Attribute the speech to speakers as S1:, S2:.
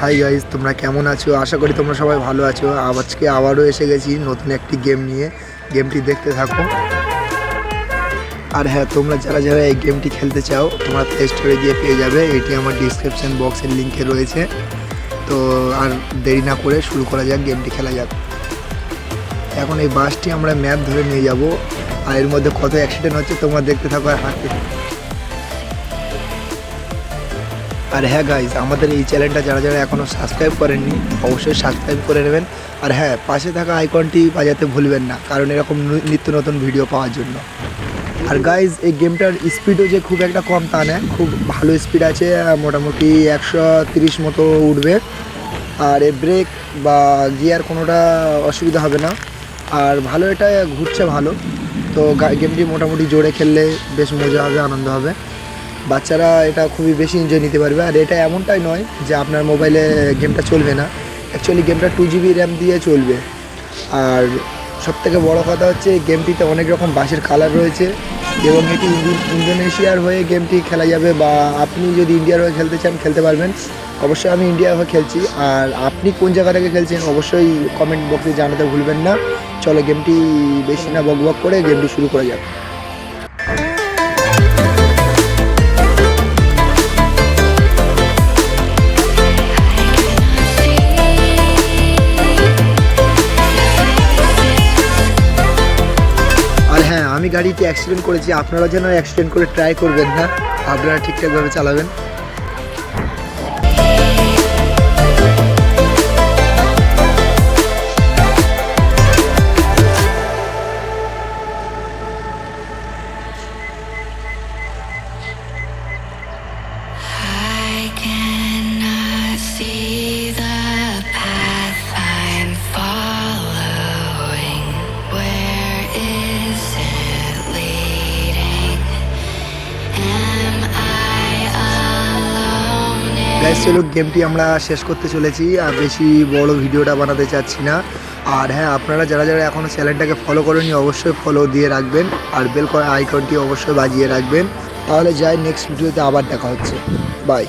S1: Hi guys, তোমরা কেমন আছো? আশা করি তোমরা সবাই ভালো আছো। আজকে আবারও এসে গেছি নতুন একটি গেম নিয়ে। গেমটি দেখতে থাকো। আর হ্যাঁ, তোমরা যারা যারা এই গেমটি খেলতে চাও তোমরা প্লে স্টোরে গিয়ে পেয়ে যাবে। এটি আমার ডিসক্রিপশান বক্সের লিঙ্কে রয়েছে। তো আর দেরি না করে শুরু করা যাক, গেমটি খেলা যাক। এখন এই বাসটি আমরা ম্যাপ ধরে নিয়ে যাব, আর এর মধ্যে কত অ্যাক্সিডেন্ট হচ্ছে তোমরা দেখতে থাকো আর হাঁটতে। আর হ্যাঁ গাইজ, আমাদের এই চ্যানেলটা যারা যারা এখনও সাবস্ক্রাইব করেননি অবশ্যই সাবস্ক্রাইব করে নেবেন। আর হ্যাঁ, পাশে থাকা আইকনটি বাজাতে ভুলবেন না, কারণ এরকম নিত্য নতুন ভিডিও পাওয়ার জন্য। আর গাইজ, এই গেমটার স্পিডও যে খুব একটা কম তা না, খুব ভালো স্পিড আছে, মোটামুটি 130 মতো উঠবে। আর এ ব্রেক বা গিয়ার কোনোটা অসুবিধা হবে না। আর ভালো, এটা ঘুরছে ভালো। তো গেমটি মোটামুটি জোরে খেললে বেশ মজা হবে, আনন্দ হবে। বাচ্চারা এটা খুবই বেশি এনজয় নিতে পারবে। আর এটা এমনটাই নয় যে আপনার মোবাইলে গেমটা চলবে না, অ্যাকচুয়ালি গেমটা 2GB র্যাম দিয়ে চলবে। আর সবথেকে বড় কথা হচ্ছে গেমটিতে অনেক রকম বাসের কালার রয়েছে, এবং এটি ইন্দোনেশিয়ার হয়ে গেমটি খেলা যাবে, বা আপনি যদি ইন্ডিয়ার হয়ে খেলতে চান খেলতে পারবেন। অবশ্যই আমি ইন্ডিয়ার হয়ে খেলছি। আর আপনি কোন জায়গা থেকে খেলছেন অবশ্যই কমেন্ট বক্সে জানাতে ভুলবেন না। চলো গেমটি বেশি না বক করে গেমটি শুরু করা যাক। আমি গাড়িটি অ্যাক্সিডেন্ট করেছি, আপনারা যেন অ্যাক্সিডেন্ট করে ট্রাই করবেন না, আপনারা ঠিকঠাকভাবে চালাবেন। চলো গেমটি আমরা শেষ করতে চলেছি, আর বেশি বড় ভিডিওটা বানাতে চাচ্ছি না। আর হ্যাঁ, আপনারা যারা যারা এখনও চ্যানেলটাকে ফলো করেনি অবশ্যই ফলো দিয়ে রাখবেন, আর বেল আইকনটি অবশ্যই বাজিয়ে রাখবেন। তাহলে যাই, নেক্সট ভিডিওতে আবার দেখা হচ্ছে। বাই।